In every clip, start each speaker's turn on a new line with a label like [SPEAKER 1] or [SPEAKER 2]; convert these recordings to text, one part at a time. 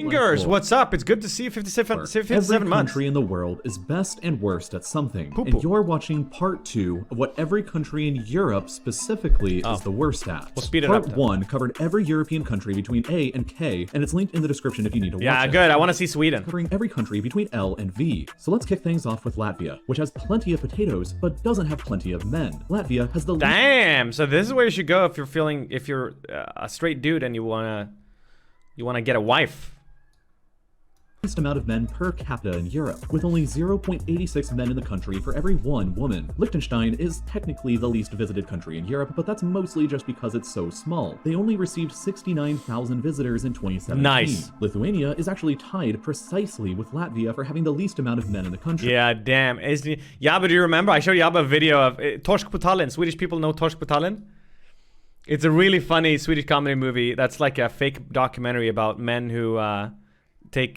[SPEAKER 1] Fingers, what's up? It's good to see you. 57
[SPEAKER 2] Every
[SPEAKER 1] months.
[SPEAKER 2] country in the world is best and worst at something,
[SPEAKER 1] Poo-poo.
[SPEAKER 2] and you're watching part 2 of what every country in Europe specifically is the worst at.
[SPEAKER 1] We'll speed it
[SPEAKER 2] part
[SPEAKER 1] up then.
[SPEAKER 2] 1 covered every European country between A and K, and it's linked in the description if you need to watch it.
[SPEAKER 1] Yeah, good. I want to see Sweden.
[SPEAKER 2] Covering every country between L and V. So let's kick things off with Latvia, which has plenty of potatoes, but doesn't have plenty of men. Latvia has the
[SPEAKER 1] Damn. So this is where you should go if you're a straight dude and you wanna get a wife.
[SPEAKER 2] least amount of men per capita in Europe, with only 0.86 men in the country for every 1 woman. Liechtenstein is technically the least visited country in Europe, but that's mostly just because it's so small. They only received 69,000 visitors in 2017.
[SPEAKER 1] Nice.
[SPEAKER 2] Lithuania is actually tied precisely with Latvia for having the least amount of men in the country.
[SPEAKER 1] Yeah, damn. Yaba, do you remember? I showed Yaba a video of Torsk på Tallinn. Swedish people know Torsk på Tallinn. It's a really funny Swedish comedy movie that's like a fake documentary about men who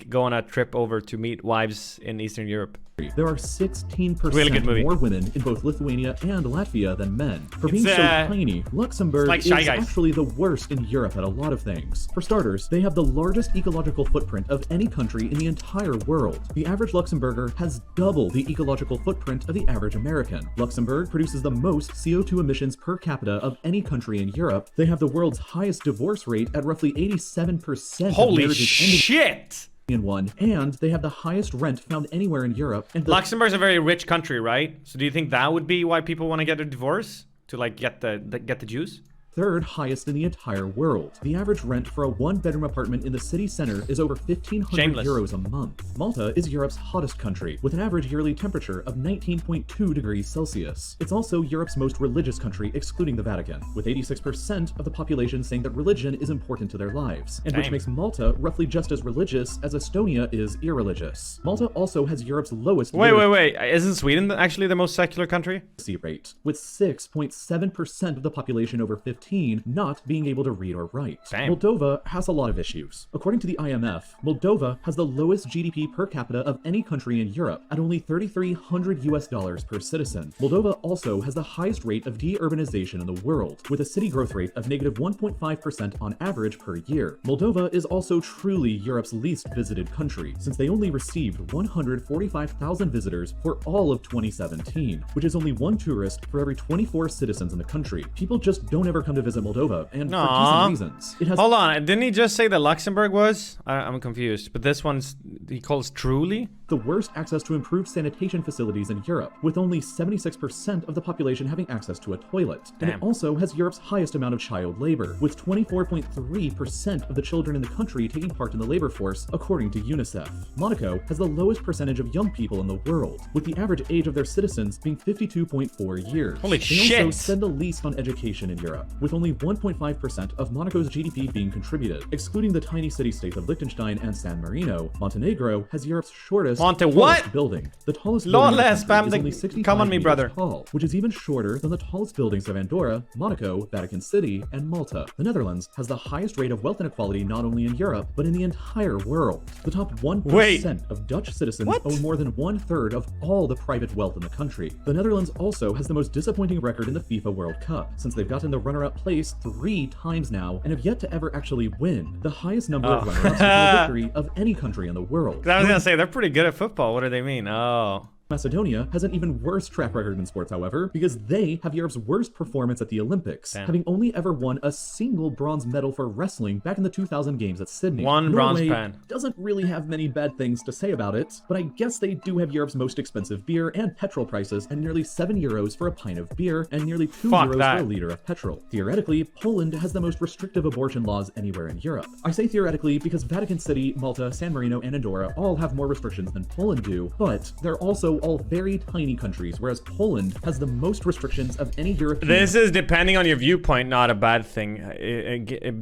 [SPEAKER 1] go on a trip over to meet wives in Eastern Europe.
[SPEAKER 2] There are 16%
[SPEAKER 1] Really good movie.
[SPEAKER 2] more women in both Lithuania and Latvia than men. For being so tiny, Luxembourg
[SPEAKER 1] like
[SPEAKER 2] is
[SPEAKER 1] Shy Guys.
[SPEAKER 2] actually the worst in Europe at a lot of things. For starters, they have the largest ecological footprint of any country in the entire world. The average Luxembourger has double the ecological footprint of the average American. Luxembourg produces the most CO2 emissions per capita of any country in Europe. They have the world's highest divorce rate at roughly 87%.
[SPEAKER 1] Holy shit!
[SPEAKER 2] In one, and they have the highest rent found anywhere in Europe. And
[SPEAKER 1] Luxembourg's a very rich country, right? So do you think that would be why people want to get a divorce? To like get the juice?
[SPEAKER 2] third highest in the entire world. The average rent for a 1-bedroom apartment in the city center is over 1,500 euros a month. Malta is Europe's hottest country, with an average yearly temperature of 19.2 degrees Celsius. It's also Europe's most religious country, excluding the Vatican, with 86% of the population saying that religion is important to their lives, and which makes Malta roughly just as religious as Estonia is irreligious. Malta also has Europe's lowest
[SPEAKER 1] Wait. Isn't Sweden actually the most secular country?
[SPEAKER 2] literacy rate, with 6.7% of the population over 15 not being able to read or write.
[SPEAKER 1] Damn.
[SPEAKER 2] Moldova has a lot of issues. According to the IMF, Moldova has the lowest GDP per capita of any country in Europe at only $3,300 per citizen. Moldova also has the highest rate of de-urbanization in the world, with a city growth rate of negative 1.5% on average per year. Moldova is also truly Europe's least visited country, since they only received 145,000 visitors for all of 2017, which is only 1 tourist for every 24 citizens in the country. People just don't ever come to visit Moldova, and for decent reasons. It has
[SPEAKER 1] Hold on, didn't he just say that Luxembourg was? I'm confused, but this one's, he calls truly?
[SPEAKER 2] the worst access to improved sanitation facilities in Europe, with only 76% of the population having access to a toilet. And it also has Europe's highest amount of child labor, with 24.3% of the children in the country taking part in the labor force, according to UNICEF. Monaco has the lowest percentage of young people in the world, with the average age of their citizens being 52.4 years.
[SPEAKER 1] Holy
[SPEAKER 2] they
[SPEAKER 1] shit!
[SPEAKER 2] also spend the least on education in Europe, with only 1.5% of Monaco's GDP being contributed. Excluding the tiny city-states of Liechtenstein and San Marino, Montenegro has Europe's shortest tallest building. The tallest building in the country is only 65 meters tall, which is even shorter than the tallest buildings of Andorra, Monaco, Vatican City, and Malta. The Netherlands has the highest rate of wealth inequality not only in Europe, but in the entire world. The top 1% of Dutch citizens own more than 1/3 of all the private wealth in the country. The Netherlands also has the most disappointing record in the FIFA World Cup, since they've gotten the runner-up place 3 times now and have yet to ever actually win, the highest number of runner-ups to a victory of any country in the world.
[SPEAKER 1] I was gonna say, they're pretty good at football. What do they mean? Oh.
[SPEAKER 2] Macedonia has an even worse track record in sports, however, because they have Europe's worst performance at the Olympics, having only ever won a single bronze medal for wrestling back in the 2000 games at Sydney.
[SPEAKER 1] One bronze pen.
[SPEAKER 2] Doesn't really have many bad things to say about it, but I guess they do have Europe's most expensive beer and petrol prices at nearly 7 euros for a pint of beer and nearly 2 euros for a liter of petrol. Theoretically, Poland has the most restrictive abortion laws anywhere in Europe. I say theoretically because Vatican City, Malta, San Marino, and Andorra all have more restrictions than Poland do, but they're also all very tiny countries, whereas Poland has the most restrictions of any European.
[SPEAKER 1] This is, depending on your viewpoint, not a bad thing,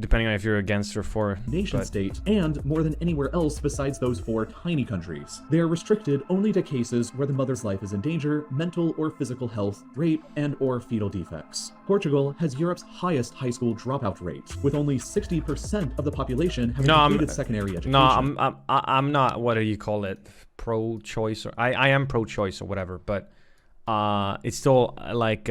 [SPEAKER 1] depending on if you're against or for.
[SPEAKER 2] Nation state, and more than anywhere else besides those 4 tiny countries. They are restricted only to cases where the mother's life is in danger, mental or physical health, rape, and or fetal defects. Portugal has Europe's highest high school dropout rate, with only 60% of the population having completed secondary education.
[SPEAKER 1] No, I'm not, what do you call it, pro-choice, or I am pro-choice or whatever, but it's still like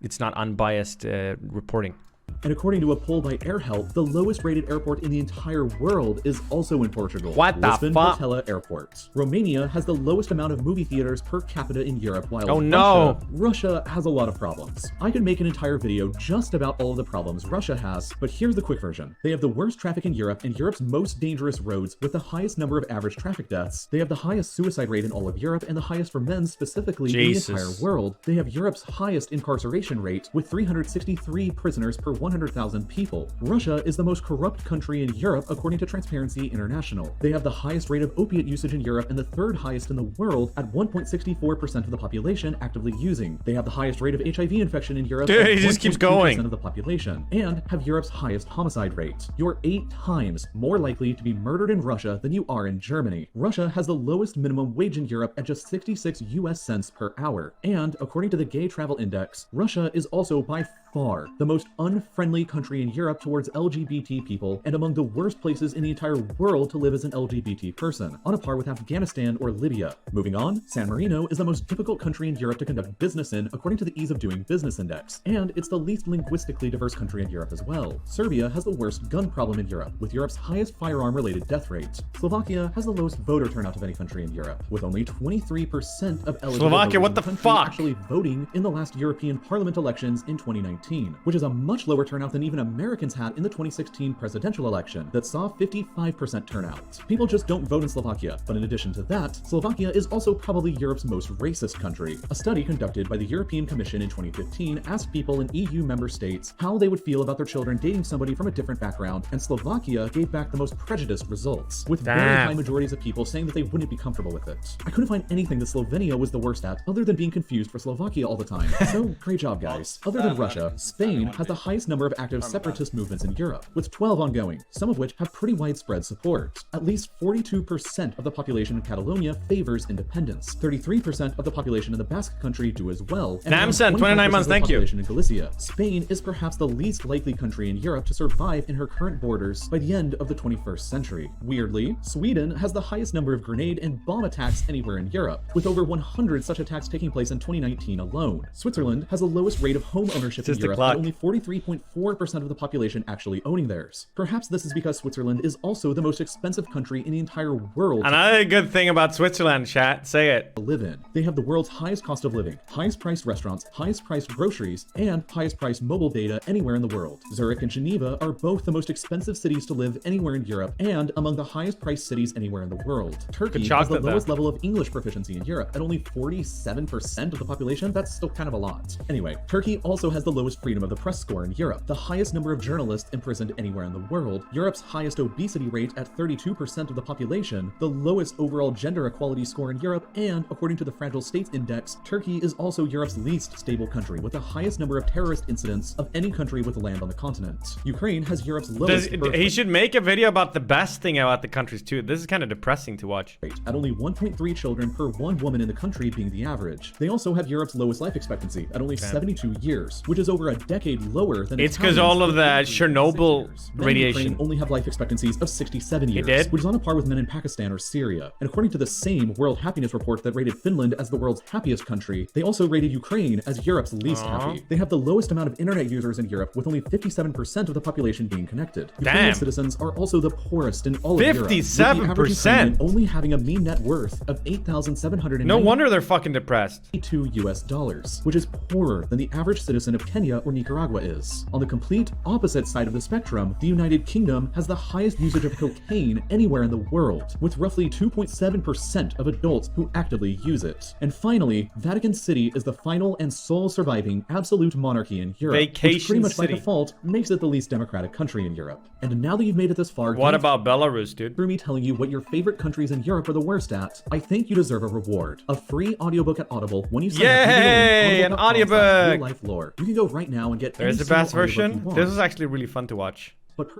[SPEAKER 1] it's not unbiased reporting.
[SPEAKER 2] And according to a poll by AirHelp, the lowest rated airport in the entire world is also in Portugal.
[SPEAKER 1] What the
[SPEAKER 2] Lisbon
[SPEAKER 1] fuck?
[SPEAKER 2] Portela Airport. Romania has the lowest amount of movie theaters per capita in Europe, while
[SPEAKER 1] Oh no!
[SPEAKER 2] Russia has a lot of problems. I could make an entire video just about all of the problems Russia has, but here's the quick version. They have the worst traffic in Europe and Europe's most dangerous roads with the highest number of average traffic deaths. They have the highest suicide rate in all of Europe and the highest for men specifically in the entire world. They have Europe's highest incarceration rate with 363 prisoners per 100,000 people. Russia is the most corrupt country in Europe according to Transparency International. They have the highest rate of opiate usage in Europe and the third highest in the world at 1.64% of the population actively using. They have the highest rate of HIV infection in Europe.
[SPEAKER 1] Dude, he just keeps going.
[SPEAKER 2] Of the population, and have Europe's highest homicide rate. You're 8 times more likely to be murdered in Russia than you are in Germany. Russia has the lowest minimum wage in Europe at just 66 US cents per hour. And according to the Gay Travel Index, Russia is also by far the most unfriendly country in Europe towards LGBT people and among the worst places in the entire world to live as an LGBT person, on a par with Afghanistan or Libya. Moving on, San Marino is the most difficult country in Europe to conduct business in according to the Ease of Doing Business Index, and it's the least linguistically diverse country in Europe as well. Serbia has the worst gun problem in Europe, with Europe's highest firearm-related death rate. Slovakia has the lowest voter turnout of any country in Europe, with only 23% of eligible
[SPEAKER 1] Slovakia,
[SPEAKER 2] voters
[SPEAKER 1] what
[SPEAKER 2] in
[SPEAKER 1] the
[SPEAKER 2] country
[SPEAKER 1] fuck?
[SPEAKER 2] actually voting in the last European Parliament elections in 2019, which is a much lower turnout than even Americans had in the 2016 presidential election that saw 55% turnout. People just don't vote in Slovakia, but in addition to that, Slovakia is also probably Europe's most racist country. A study conducted by the European Commission in 2015 asked people in EU member states how they would feel about their children dating somebody from a different background, and Slovakia gave back the most prejudiced results, with very high majorities of people saying that they wouldn't be comfortable with it. I couldn't find anything that Slovenia was the worst at other than being confused for Slovakia all the time. So, great job guys. Other than Russia, Spain has the highest number of active separatist movements in Europe, with 12 ongoing, some of which have pretty widespread support. At least 42% of the population in Catalonia favors independence. 33% of the population in the Basque country do as well. And
[SPEAKER 1] Namsen, 29 months, thank you.
[SPEAKER 2] In Galicia. Spain is perhaps the least likely country in Europe to survive in her current borders by the end of the 21st century. Weirdly, Sweden has the highest number of grenade and bomb attacks anywhere in Europe, with over 100 such attacks taking place in 2019 alone. Switzerland has the lowest rate of home ownership in Europe, at only 43.4% of the population actually owning theirs. Perhaps this is because Switzerland is also the most expensive country in the entire world.
[SPEAKER 1] Another good thing about Switzerland, chat, say it.
[SPEAKER 2] To live in. They have the world's highest cost of living, highest priced restaurants, highest priced groceries, and highest priced mobile data anywhere in the world. Zurich and Geneva are both the most expensive cities to live anywhere in Europe and among the highest priced cities anywhere in the world. Turkey has the lowest level of English proficiency in Europe at only 47% of the population. That's still kind of a lot. Anyway, Turkey also has the lowest freedom of the press score in Europe, the highest number of journalists imprisoned anywhere in the world, Europe's highest obesity rate at 32% of the population, the lowest overall gender equality score in Europe, and according to the Fragile States Index, Turkey is also Europe's least stable country with the highest number of terrorist incidents of any country with land on the continent. Ukraine has Europe's lowest
[SPEAKER 1] He should make a video about the best thing about the countries too. This is kind of depressing to watch.
[SPEAKER 2] At only 1.3 children per one woman in the country being the average. They also have Europe's lowest life expectancy at only 72 years, which is over a decade lower than
[SPEAKER 1] it's because all of the Chernobyl radiation.
[SPEAKER 2] Only have life expectancies of 67 years, which is on a par with men in Pakistan or Syria. And according to the same World Happiness Report that rated Finland as the world's happiest country, they also rated Ukraine as Europe's least happy. They have the lowest amount of internet users in Europe, with only 57% of the population being connected. Ukrainian citizens are also the poorest in all of Europe, with the average Ukrainian only having a mean net worth of $8,700.
[SPEAKER 1] No wonder they're fucking depressed.
[SPEAKER 2] $2, which is poorer than the average citizen of Kenya or Nicaragua is. On the complete opposite side of the spectrum, the United Kingdom has the highest usage of cocaine anywhere in the world, with roughly 2.7% of adults who actively use it. And finally, Vatican City is the final and sole surviving absolute monarchy in Europe, which pretty much by default makes it the least democratic country in Europe. And now that you've made it this far,
[SPEAKER 1] what about Belarus, dude?
[SPEAKER 2] Through me telling you what your favorite countries in Europe are the worst at, I think you deserve a reward. A free audiobook at Audible when you sign up.
[SPEAKER 1] Yay! An audiobook!
[SPEAKER 2] RealLifeLore. You can go right now and get
[SPEAKER 1] There's the best version. This is actually really fun to watch.
[SPEAKER 2] But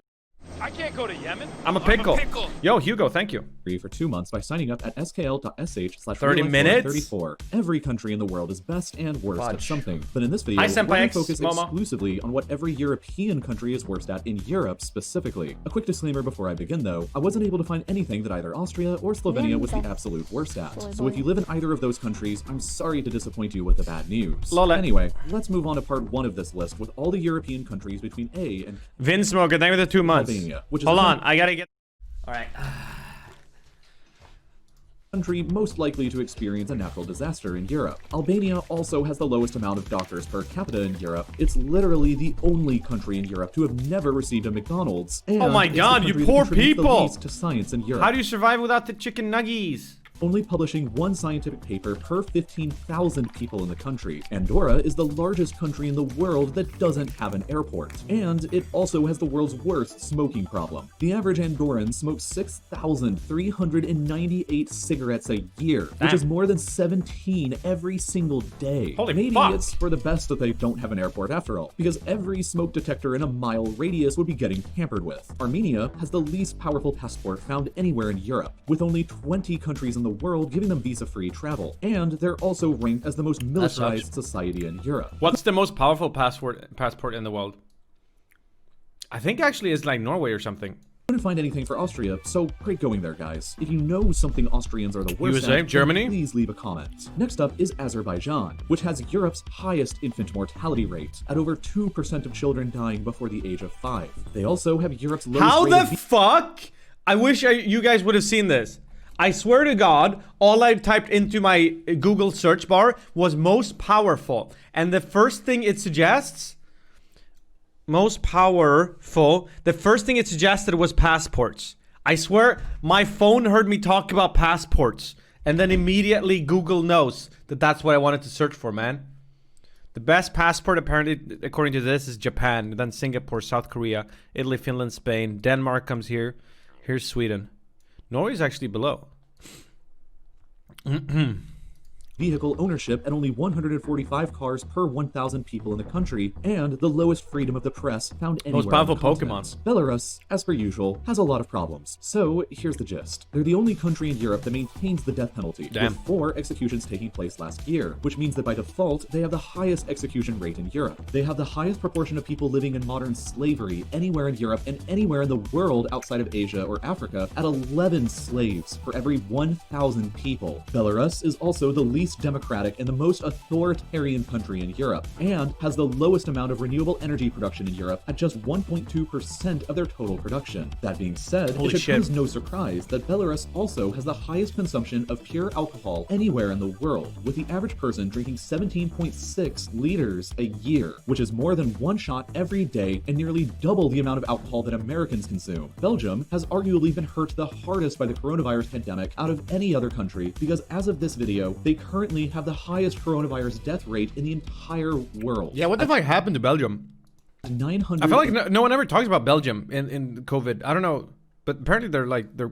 [SPEAKER 3] I can't go to Yemen.
[SPEAKER 1] I'm a pickle. Yo, Hugo, thank you.
[SPEAKER 2] for 2 months by signing up at skl.sh/30
[SPEAKER 1] minutes?
[SPEAKER 2] 34. Every country in the world is best and worst at something, but in this video,
[SPEAKER 1] Hi,
[SPEAKER 2] we're
[SPEAKER 1] Senpai
[SPEAKER 2] going
[SPEAKER 1] X,
[SPEAKER 2] to focus
[SPEAKER 1] Momo.
[SPEAKER 2] exclusively on what every European country is worst at in Europe specifically. A quick disclaimer before I begin though, I wasn't able to find anything that either Austria or Slovenia was the absolute worst at. So if you live in either of those countries, I'm sorry to disappoint you with the bad news.
[SPEAKER 1] Lola.
[SPEAKER 2] Anyway, let's move on to part 1 of this list with all the European countries between A and
[SPEAKER 1] Vin Smoker, thank you for the 2 months.
[SPEAKER 2] Albania, which is
[SPEAKER 1] Hold
[SPEAKER 2] the
[SPEAKER 1] on, I gotta get... Alright.
[SPEAKER 2] country most likely to experience a natural disaster in Europe. Albania also has the lowest amount of doctors per capita in Europe. It's literally the only country in Europe to have never received a McDonald's. And
[SPEAKER 1] Oh my
[SPEAKER 2] it's the
[SPEAKER 1] god, you
[SPEAKER 2] country that
[SPEAKER 1] poor
[SPEAKER 2] contributes the
[SPEAKER 1] people!
[SPEAKER 2] least to science in Europe.
[SPEAKER 1] How do you survive without the chicken nuggies?
[SPEAKER 2] Only publishing 1 scientific paper per 15,000 people in the country. Andorra is the largest country in the world that doesn't have an airport. And it also has the world's worst smoking problem. The average Andorran smokes 6,398 cigarettes a year, which is more than 17 every single day.
[SPEAKER 1] Holy
[SPEAKER 2] Maybe
[SPEAKER 1] fuck.
[SPEAKER 2] it's for the best that they don't have an airport after all, because every smoke detector in a mile radius would be getting tampered with. Armenia has the least powerful passport found anywhere in Europe, with only 20 countries in the world giving them visa-free travel, and they're also ranked as the most militarized society in Europe.
[SPEAKER 1] What's the most powerful passport in the world? I think actually it's like Norway or something.
[SPEAKER 2] Couldn't find anything for Austria, so great going there, guys. If you know something Austrians are the worst
[SPEAKER 1] USA,
[SPEAKER 2] at,
[SPEAKER 1] Germany?
[SPEAKER 2] then please leave a comment. Next up is Azerbaijan, which has Europe's highest infant mortality rate, at over 2% of children dying before the age of 5. They also have Europe's lowest
[SPEAKER 1] How
[SPEAKER 2] rate
[SPEAKER 1] the
[SPEAKER 2] of
[SPEAKER 1] fuck? I wish you guys would have seen this. I swear to God, all I typed into my Google search bar was most powerful. And the first thing it suggests, most powerful, the first thing it suggested was passports. I swear my phone heard me talk about passports. And then immediately Google knows that that's what I wanted to search for, man. The best passport apparently, according to this, is Japan. Then Singapore, South Korea, Italy, Finland, Spain. Denmark comes here. Here's Sweden. Norway's actually below.
[SPEAKER 2] vehicle ownership at only 145 cars per 1,000 people in the country, and the lowest freedom of the press found anywhere.
[SPEAKER 1] Most powerful
[SPEAKER 2] on the continent. Belarus, as per usual, has a lot of problems. So here's the gist. They're the only country in Europe that maintains the death penalty, with 4 executions taking place last year, which means that by default, they have the highest execution rate in Europe. They have the highest proportion of people living in modern slavery anywhere in Europe and anywhere in the world outside of Asia or Africa at 11 slaves for every 1,000 people. Belarus is also the least democratic and the most authoritarian country in Europe, and has the lowest amount of renewable energy production in Europe at just 1.2% of their total production. That being said, it should come as no surprise that Belarus also has the highest consumption of pure alcohol anywhere in the world, with the average person drinking 17.6 liters a year, which is more than 1 shot every day and nearly double the amount of alcohol that Americans consume. Belgium has arguably been hurt the hardest by the coronavirus pandemic out of any other country because as of this video, they currently have the highest coronavirus death rate in the entire world.
[SPEAKER 1] Yeah, what the fuck happened to Belgium?
[SPEAKER 2] 900.
[SPEAKER 1] I feel like no one ever talks about Belgium in COVID. I don't know, but apparently their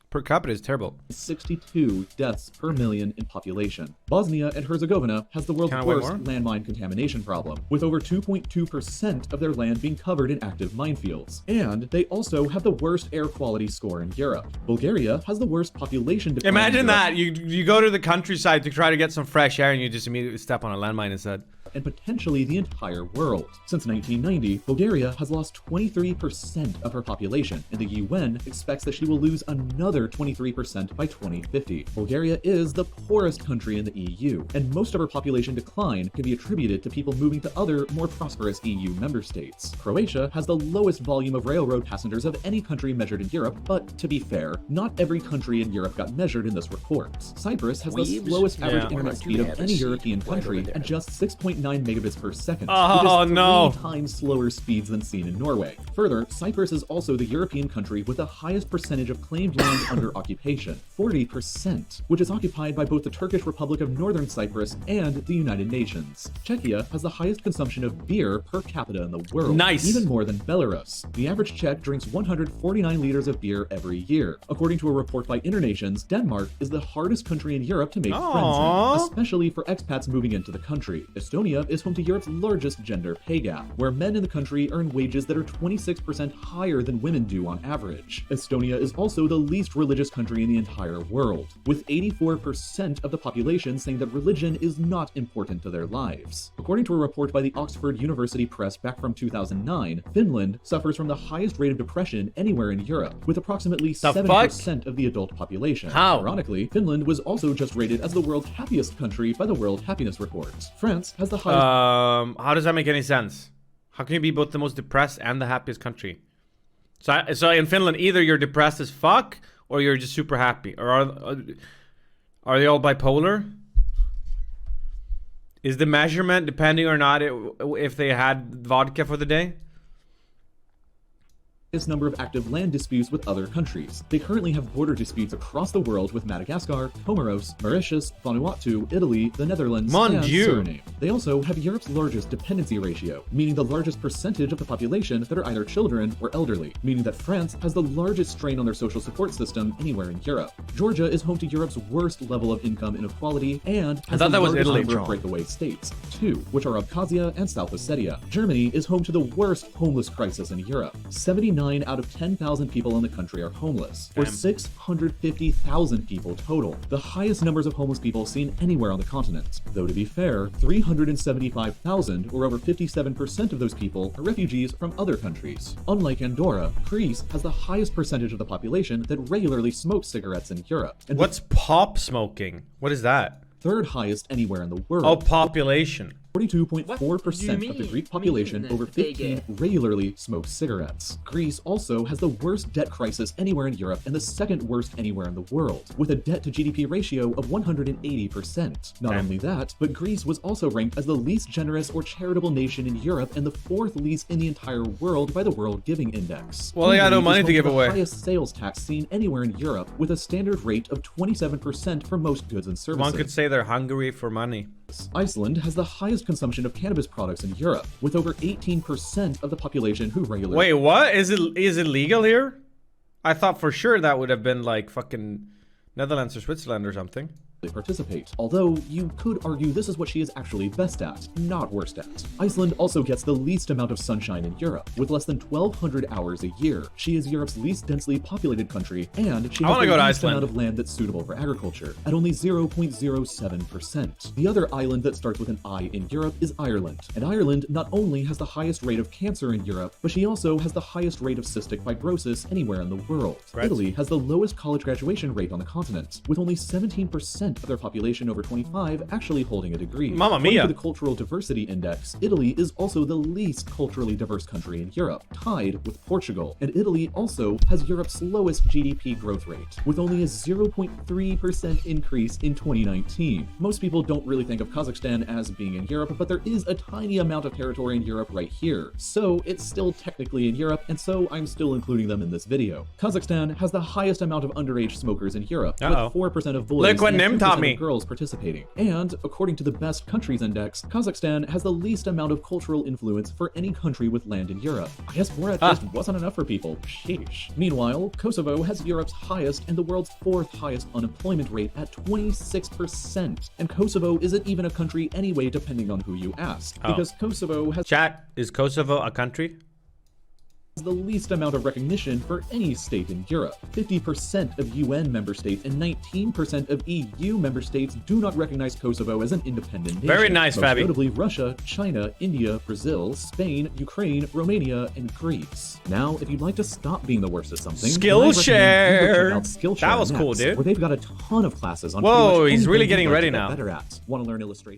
[SPEAKER 1] per capita is terrible.
[SPEAKER 2] 62 deaths per million in population. Bosnia and Herzegovina has the world's worst landmine contamination problem, with over 2.2% of their land being covered in active minefields. And they also have the worst air quality score in Europe. Bulgaria has the worst population decline.
[SPEAKER 1] Imagine that. You go to the countryside to try to get some fresh air and you just immediately step on a landmine instead.
[SPEAKER 2] And potentially the entire world. Since 1990, Bulgaria has lost 23% of her population, and the UN expects that she will lose another 23% by 2050. Bulgaria is the poorest country in the EU, and most of her population decline can be attributed to people moving to other, more prosperous EU member states. Croatia has the lowest volume of railroad passengers of any country measured in Europe, but to be fair, not every country in Europe got measured in this report. Cyprus has the slowest average internet speed of any European country at just 6.9 megabits per second, which is 3 times slower speeds than seen in Norway. Further, Cyprus is also the European country with the highest percentage of claimed land under occupation, 40%, which is occupied by both the Turkish Republic of Northern Cyprus and the United Nations. Czechia has the highest consumption of beer per capita in the world, even more than Belarus. The average Czech drinks 149 liters of beer every year. According to a report by Internations, Denmark is the hardest country in Europe to make friends in, especially for expats moving into the country. Estonia is home to Europe's largest gender pay gap, where men in the country earn wages that are 26% higher than women do on average. Estonia is also the least religious country in the entire world, with 84% of the population saying that religion is not important to their lives. According to a report by the Oxford University Press back from 2009, Finland suffers from the highest rate of depression anywhere in Europe, with approximately 7% of the adult population.
[SPEAKER 1] How?
[SPEAKER 2] Ironically, Finland was also just rated as the world's happiest country by the World Happiness Report. France has the highest...
[SPEAKER 1] How does that make any sense? How can you be both the most depressed and the happiest country? So in Finland, either you're depressed as fuck, or you're just super happy. Or are they all bipolar? Is the measurement depending or not if they had vodka for the day?
[SPEAKER 2] Number of active land disputes with other countries. They currently have border disputes across the world with Madagascar, Comoros, Mauritius, Vanuatu, Italy, the Netherlands, and Suriname. They also have Europe's largest dependency ratio, meaning the largest percentage of the population that are either children or elderly, meaning that France has the largest strain on their social support system anywhere in Europe. Georgia is home to Europe's worst level of income inequality and has the largest number of breakaway states, 2, which are Abkhazia and South Ossetia. Germany is home to the worst homeless crisis in Europe. 79 out of 10,000 people in the country are homeless, or 650,000 people total, the highest numbers of homeless people seen anywhere on the continent. Though to be fair, 375,000, or over 57% of those people, are refugees from other countries. Unlike Andorra, Greece has the highest percentage of the population that regularly smokes cigarettes in Europe. And
[SPEAKER 1] what's pop smoking? What is that?
[SPEAKER 2] Third highest anywhere in the world.
[SPEAKER 1] Oh, population.
[SPEAKER 2] 42.4% of the Greek population over 15 regularly smokes cigarettes. Greece also has the worst debt crisis anywhere in Europe and the second worst anywhere in the world, with a debt to GDP ratio of 180%. Not only that, but Greece was also ranked as the least generous or charitable nation in Europe and the 4th least in the entire world by the World Giving Index.
[SPEAKER 1] Well, they got no money to give away.
[SPEAKER 2] The highest sales tax seen anywhere in Europe, with a standard rate of 27% for most goods and services.
[SPEAKER 1] One could say they're hungry for money.
[SPEAKER 2] Iceland has the highest consumption of cannabis products in Europe, with over 18% of the population who regularly...
[SPEAKER 1] Wait, what? Is it legal here? I thought for sure that would have been like fucking Netherlands or Switzerland or something.
[SPEAKER 2] They participate, although you could argue this is what she is actually best at, not worst at. Iceland also gets the least amount of sunshine in Europe, with less than 1,200 hours a year. She is Europe's least densely populated country, and she has the least amount of land that's suitable for agriculture, at only 0.07%. The other island that starts with an I in Europe is Ireland, and Ireland not only has the highest rate of cancer in Europe, but she also has the highest rate of cystic fibrosis anywhere in the world. Right. Italy has the lowest college graduation rate on the continent, with only 17% of their population over 25 actually holding a degree.
[SPEAKER 1] Mamma mia!
[SPEAKER 2] According to the Cultural Diversity Index, Italy is also the least culturally diverse country in Europe, tied with Portugal. And Italy also has Europe's lowest GDP growth rate, with only a 0.3% increase in 2019. Most people don't really think of Kazakhstan as being in Europe, but there is a tiny amount of territory in Europe right here. So it's still technically in Europe, and so I'm still including them in this video. Kazakhstan has the highest amount of underage smokers in Europe, with 4% of boys
[SPEAKER 1] Look what Nymn taught me.
[SPEAKER 2] Girls participating. And according to the Best Countries Index, Kazakhstan has the least amount of cultural influence for any country with land in Europe. I guess Borat just wasn't enough for people. Sheesh. Meanwhile, Kosovo has Europe's highest and the world's 4th highest unemployment rate at 26%. And Kosovo isn't even a country anyway, depending on who you ask. Because Kosovo has...
[SPEAKER 1] Chat, is Kosovo a country?
[SPEAKER 2] The least amount of recognition for any state in Europe. 50% of UN member states and 19% of EU member states do not recognize Kosovo as an independent nation.
[SPEAKER 1] Very nice,
[SPEAKER 2] Most
[SPEAKER 1] Fabi.
[SPEAKER 2] Notably Russia, China, India, Brazil, Spain, Ukraine, Romania, and Greece. Now, if you'd like to stop being the worst at something,
[SPEAKER 1] Skillshare!
[SPEAKER 2] Skillshare
[SPEAKER 1] That was cool, dude.
[SPEAKER 2] Where they've got a ton of classes on
[SPEAKER 1] Whoa,
[SPEAKER 2] pretty much
[SPEAKER 1] he's really
[SPEAKER 2] anything
[SPEAKER 1] getting
[SPEAKER 2] you'd like
[SPEAKER 1] ready
[SPEAKER 2] to get
[SPEAKER 1] now.
[SPEAKER 2] better at. Want to learn illustration?